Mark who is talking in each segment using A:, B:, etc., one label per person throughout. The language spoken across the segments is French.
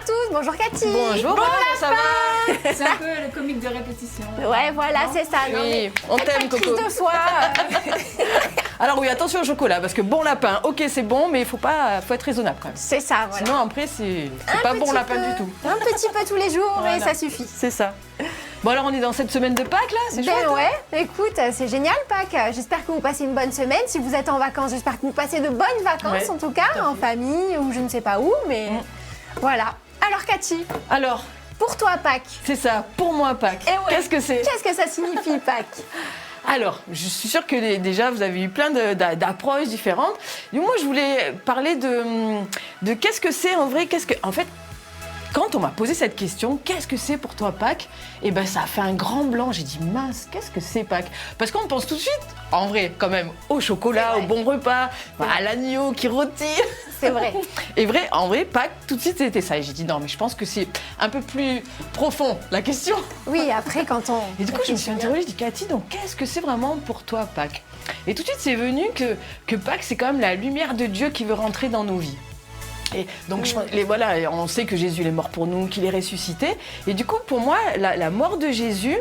A: tous, bonjour Cathy.
B: Bonjour,
A: bon
B: ça va?
C: C'est un peu le comique de répétition.
A: Ouais, voilà, c'est ça. Non,
B: oui, on t'aime, Coco.
A: De soi.
B: Alors oui, attention au chocolat, parce que bon lapin, ok, c'est bon, mais il faut être raisonnable quand même.
A: C'est ça, voilà.
B: Sinon, après, c'est pas bon lapin du tout.
A: Un petit peu tous les jours,
B: Voilà.
A: et ça suffit.
B: C'est ça. Bon, alors on est dans cette semaine de Pâques, là, c'est chouette.
A: Ouais, écoute, c'est génial Pâques. J'espère que vous passez une bonne semaine. Si vous êtes en vacances, j'espère que vous passez de bonnes vacances,
B: Ouais,
A: en tout cas, en famille ou je ne sais pas où, mais voilà. Alors Cathy,
B: Alors,
A: pour toi Pâques,
B: c'est ça, pour moi, Pâques.
A: Eh ouais.
B: Qu'est-ce que c'est?
A: qu'est-ce que ça signifie Pâques?
B: Alors, je suis sûre que déjà, vous avez eu plein d'approches différentes. Du coup, moi, je voulais parler de qu'est-ce que c'est en vrai, en fait, quand on m'a posé cette question, qu'est-ce que c'est pour toi Pâques? Eh ben, ça a fait un grand blanc. J'ai dit, mince, qu'est-ce que c'est Pâques? Parce qu'on pense tout de suite, en vrai, quand même, au chocolat, au bon repas, à l'agneau qui rôtit.
A: C'est vrai.
B: Et vrai, en vrai, Pâques, tout de suite, c'était ça. Et j'ai dit, non, mais je pense que c'est un peu plus profond, la question.
A: Oui, après quand on...
B: Et du coup, je me suis interrogée, je dis, Cathy, donc qu'est-ce que c'est vraiment pour toi Pâques? Et tout de suite, c'est venu que Pâques, c'est quand même la lumière de Dieu qui veut rentrer dans nos vies. Et donc, voilà, on sait que Jésus il est mort pour nous, qu'il est ressuscité. Et du coup, pour moi, la mort de Jésus,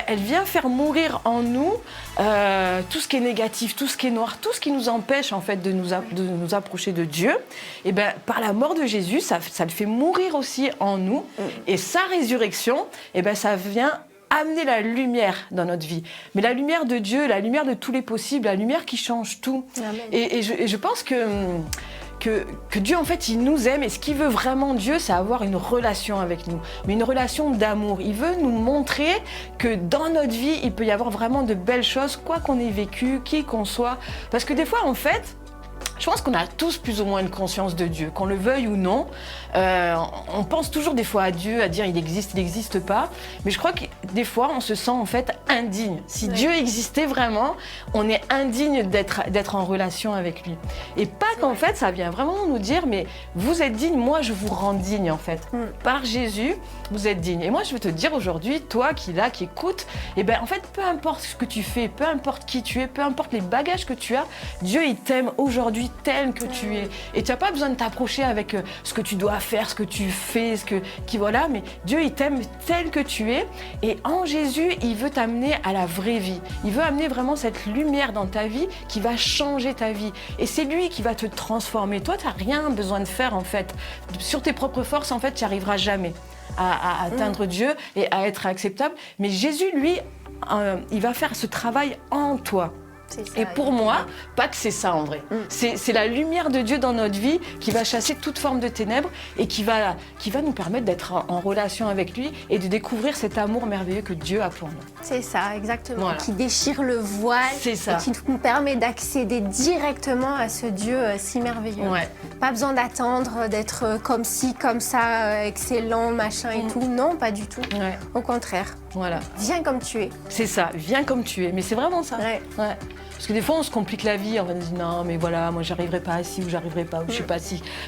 B: elle vient faire mourir en nous tout ce qui est négatif, tout ce qui est noir, tout ce qui nous empêche en fait de nous approcher de Dieu. Et par la mort de Jésus, ça le fait mourir aussi en nous. Et sa résurrection, ça vient amener la lumière dans notre vie. Mais la lumière de Dieu, la lumière de tous les possibles, la lumière qui change tout. Et je pense que Dieu, en fait, il nous aime et ce qu'il veut vraiment, Dieu, c'est avoir une relation avec nous, mais une relation d'amour. Il veut nous montrer que dans notre vie, il peut y avoir vraiment de belles choses, quoi qu'on ait vécu, qui qu'on soit. Parce que des fois, en fait, je pense qu'on a tous plus ou moins une conscience de Dieu, qu'on le veuille ou non. On pense toujours des fois à Dieu, à dire il n'existe pas. Mais je crois que des fois, on se sent en fait indigne. Si Dieu existait vraiment, on est indigne d'être en relation avec lui. Et Pâques, en fait, ça vient vraiment nous dire, mais vous êtes digne, moi je vous rends digne en fait. Par Jésus, vous êtes digne. Et moi, je veux te dire aujourd'hui, toi qui écoute, en fait, peu importe ce que tu fais, peu importe qui tu es, peu importe les bagages que tu as, Dieu, il t'aime aujourd'hui tel que tu es. Et tu n'as pas besoin de t'approcher avec ce que tu dois faire, ce que tu fais, voilà, mais Dieu, il t'aime tel que tu es. Et en Jésus, il veut t'amener à la vraie vie. Il veut amener vraiment cette lumière dans ta vie qui va changer ta vie. Et c'est lui qui va te transformer. Toi, tu n'as rien besoin de faire, en fait. Sur tes propres forces, en fait, tu n'y arriveras jamais à atteindre Dieu et à être acceptable. Mais Jésus, lui, il va faire ce travail en toi.
A: Ça,
B: et pour moi, Pâques, c'est ça en vrai. C'est la lumière de Dieu dans notre vie qui va chasser toute forme de ténèbres et qui va nous permettre d'être en relation avec lui et de découvrir cet amour merveilleux que Dieu a pour nous.
A: C'est ça, exactement.
B: Voilà.
A: Qui déchire le voile et qui nous permet d'accéder directement à ce Dieu si merveilleux.
B: Ouais.
A: Pas besoin d'attendre, d'être comme ci, comme ça, excellent, machin et tout. Non, pas du tout.
B: Ouais.
A: Au contraire.
B: Voilà.
A: Viens comme tu es.
B: C'est ça, viens comme tu es. Mais c'est vraiment ça.
A: Ouais.
B: Parce que des fois, on se complique la vie, on va nous dire non, mais voilà, moi, j'arriverai pas à ci ou j'arriverai pas, ou je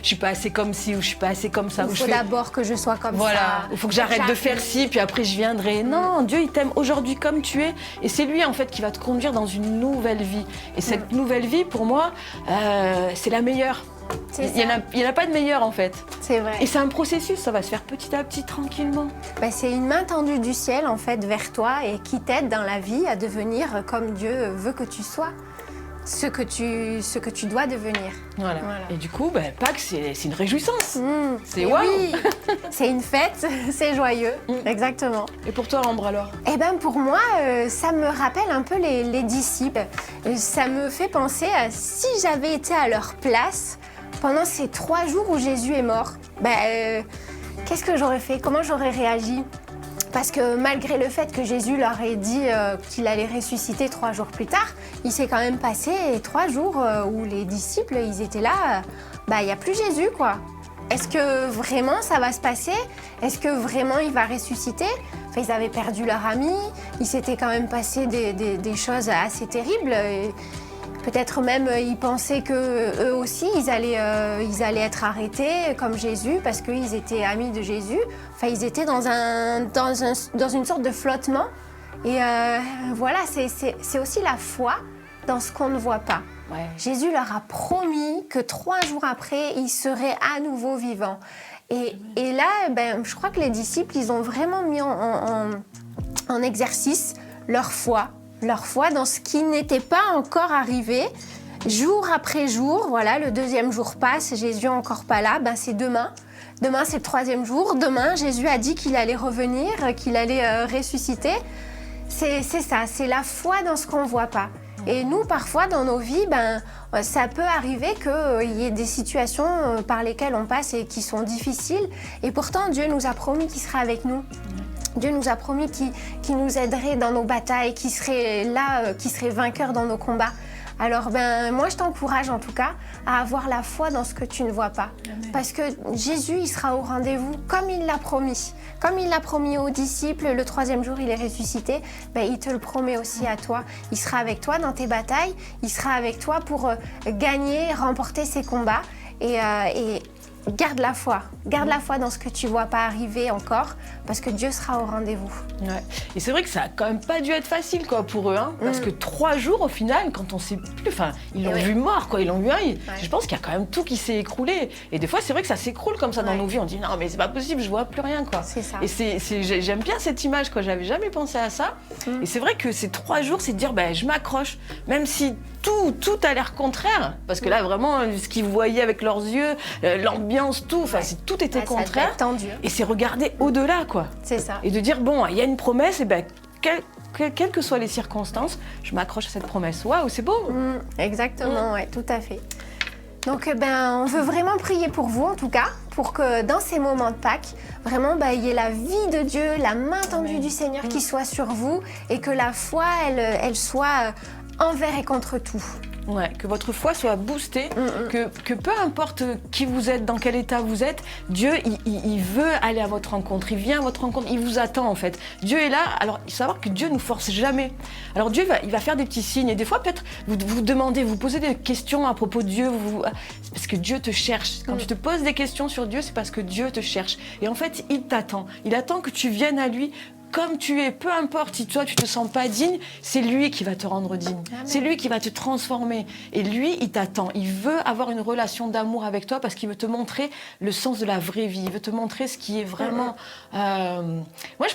B: suis pas assez comme ci ou je suis pas assez comme ça.
A: Il faut d'abord que je sois comme ça.
B: Voilà, il faut que j'arrête de faire ci, puis après je viendrai. Non, Dieu, il t'aime aujourd'hui comme tu es. Et c'est lui, en fait, qui va te conduire dans une nouvelle vie. Et cette nouvelle vie, pour moi, c'est la meilleure. Il n'y en a pas de meilleure, en fait.
A: C'est vrai.
B: Et c'est un processus, ça va se faire petit à petit, tranquillement.
A: C'est une main tendue du ciel, en fait, vers toi et qui t'aide dans la vie à devenir comme Dieu veut que tu sois. Ce que tu dois devenir.
B: Voilà. Et du coup, Pâques, c'est une réjouissance. C'est waouh.
A: Oui, c'est une fête, c'est joyeux, exactement.
B: Et pour toi, Ambre, alors?
A: Pour moi, ça me rappelle un peu les disciples. Ça me fait penser à si j'avais été à leur place pendant ces 3 jours où Jésus est mort. Qu'est-ce que j'aurais fait? Comment j'aurais réagi? Parce que malgré le fait que Jésus leur ait dit qu'il allait ressusciter 3 jours plus tard, il s'est quand même passé 3 jours où les disciples, ils étaient là, il n'y a plus Jésus, quoi. Est-ce que vraiment ça va se passer? Est-ce que vraiment il va ressusciter? Ils avaient perdu leur ami, il s'était quand même passé des choses assez terribles. Peut-être même ils pensaient qu'eux aussi, ils allaient être arrêtés comme Jésus parce qu'ils étaient amis de Jésus. Ils étaient dans une sorte de flottement. Et voilà, c'est aussi la foi dans ce qu'on ne voit pas.
B: Ouais.
A: Jésus leur a promis que 3 jours après, ils seraient à nouveau vivants. Et là, je crois que les disciples, ils ont vraiment mis en exercice leur foi dans ce qui n'était pas encore arrivé. Jour après jour, voilà, le 2e jour passe, Jésus n'est encore pas là, c'est demain. Demain, c'est le 3e jour. Demain, Jésus a dit qu'il allait revenir, qu'il allait ressusciter. C'est ça, c'est la foi dans ce qu'on ne voit pas. Et nous, parfois, dans nos vies, ça peut arriver qu'il y ait des situations par lesquelles on passe et qui sont difficiles. Et pourtant, Dieu nous a promis qu'il serait avec nous. Dieu nous a promis qu'il nous aiderait dans nos batailles, qu'il serait là, qu'il serait vainqueur dans nos combats. Alors, moi, je t'encourage en tout cas à avoir la foi dans ce que tu ne vois pas. Amen. Parce que Jésus, il sera au rendez-vous comme il l'a promis. Comme il l'a promis aux disciples, le 3e jour, il est ressuscité. Il te le promet aussi à toi. Il sera avec toi dans tes batailles. Il sera avec toi pour gagner, remporter ses combats. Et garde la foi. Garde la foi dans ce que tu ne vois pas arriver encore, parce que Dieu sera au rendez-vous.
B: Ouais. Et c'est vrai que ça a quand même pas dû être facile pour eux, parce que 3 jours au final, quand on sait plus, ils l'ont vu mort, ils l'ont vu. Je pense qu'il y a quand même tout qui s'est écroulé. Et des fois, c'est vrai que ça s'écroule comme ça dans nos vies. On dit non, mais c'est pas possible, je vois plus rien,
A: C'est ça.
B: Et j'aime bien cette image, J'avais jamais pensé à ça. Et c'est vrai que ces 3 jours, c'est de dire, je m'accroche, même si tout a l'air contraire, parce que là, vraiment, ce qu'ils voyaient avec leurs yeux, l'ambiance, tout était contraire. Et c'est regarder au-delà,
A: C'est ça.
B: Et de dire, il y a une promesse, et quelles que soient les circonstances, je m'accroche à cette promesse. Waouh, c'est beau.
A: Exactement, ouais, tout à fait. Donc, on veut vraiment prier pour vous, en tout cas, pour que dans ces moments de Pâques, vraiment, il y ait la vie de Dieu, la main tendue du Seigneur qui soit sur vous, et que la foi, elle soit envers et contre tout.
B: Ouais, que votre foi soit boostée, que peu importe qui vous êtes, dans quel état vous êtes, Dieu, il veut aller à votre rencontre, il vient à votre rencontre, il vous attend en fait. Dieu est là, alors il faut savoir que Dieu ne nous force jamais. Alors Dieu, il va faire des petits signes, et des fois peut-être vous demandez, vous posez des questions à propos de Dieu, c'est parce que Dieu te cherche. Quand tu te poses des questions sur Dieu, c'est parce que Dieu te cherche. Et en fait, il t'attend. Il attend que tu viennes à lui comme tu es, peu importe si toi tu te sens pas digne, c'est lui qui va te rendre digne. Amen. C'est lui qui va te transformer. Et lui, il t'attend. Il veut avoir une relation d'amour avec toi parce qu'il veut te montrer le sens de la vraie vie. Il veut te montrer ce qui est vraiment... Moi,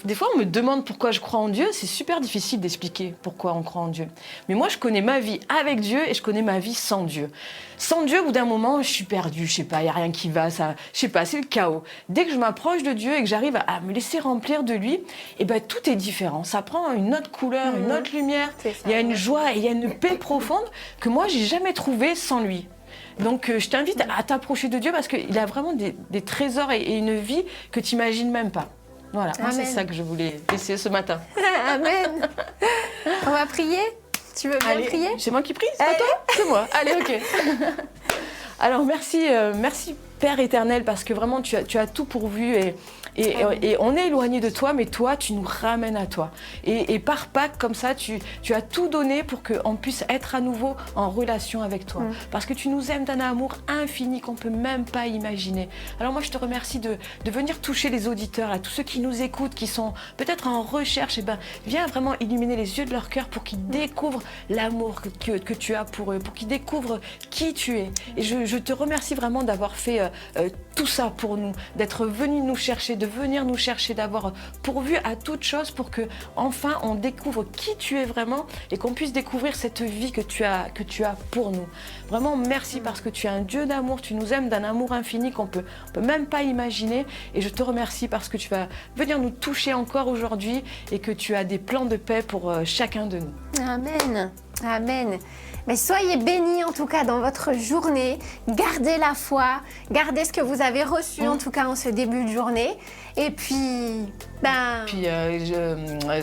B: des fois, on me demande pourquoi je crois en Dieu. C'est super difficile d'expliquer pourquoi on croit en Dieu. Mais moi, je connais ma vie avec Dieu et je connais ma vie sans Dieu. Sans Dieu, au bout d'un moment, je suis perdue. Je sais pas, il n'y a rien qui va. Je sais pas, c'est le chaos. Dès que je m'approche de Dieu et que j'arrive à me laisser remplir de lui, tout est différent. Ça prend une autre couleur, une autre lumière. Il y a une joie et il y a une paix profonde que moi, j'ai jamais trouvée sans lui. Donc, je t'invite à t'approcher de Dieu parce qu'il a vraiment des trésors et une vie que tu n'imagines même pas. Voilà, moi, c'est ça que je voulais laisser ce matin.
A: Amen. On va prier ? Tu veux bien prier ?
B: C'est moi qui prie, c'est pas toi ? C'est moi. Allez, ok. Alors, merci Père éternel, parce que vraiment, tu as tout pourvu et on est éloigné de toi, mais toi, tu nous ramènes à toi. Et par Pâques, comme ça, tu as tout donné pour qu'on puisse être à nouveau en relation avec toi. Parce que tu nous aimes d'un amour infini qu'on ne peut même pas imaginer. Alors moi, je te remercie de venir toucher les auditeurs, là, tous ceux qui nous écoutent, qui sont peut-être en recherche. Viens vraiment illuminer les yeux de leur cœur pour qu'ils découvrent l'amour que tu as pour eux, pour qu'ils découvrent qui tu es. Et je te remercie vraiment d'avoir fait tout ça pour nous, d'être venu nous chercher, de venir nous chercher, d'avoir pourvu à toute chose pour que enfin on découvre qui tu es vraiment et qu'on puisse découvrir cette vie que tu as pour nous. Vraiment merci parce que tu es un Dieu d'amour, tu nous aimes d'un amour infini qu'on peut même pas imaginer, et je te remercie parce que tu vas venir nous toucher encore aujourd'hui et que tu as des plans de paix pour chacun de nous.
A: Amen. Amen. Mais soyez bénis en tout cas dans votre journée, gardez la foi, gardez ce que vous avez reçu en tout cas en ce début de journée. Et puis,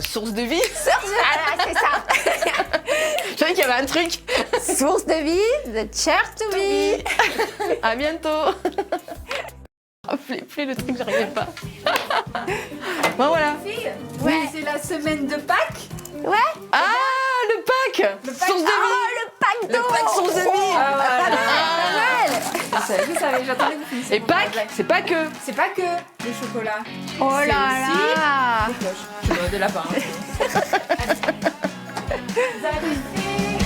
B: source de vie.
A: Voilà, c'est ça.
B: Je savais qu'il y avait un truc.
A: Source de vie, the church to be.
B: À bientôt. Plus le truc, j'arrivais pas. Bon voilà.
C: Oui, c'est la semaine de Pâques.
A: Ouais.
B: Ah, le Pâques. Source de vie.
A: Le Pâques d'eau.
B: Le Pâques source de vie.
C: Je savais, j'attendais que vous finissiez.
B: Et Pâques, c'est pas que.
C: C'est pas que le chocolat.
A: Oh là là.
C: Des cloches. Je vois de la part. Vous avez fait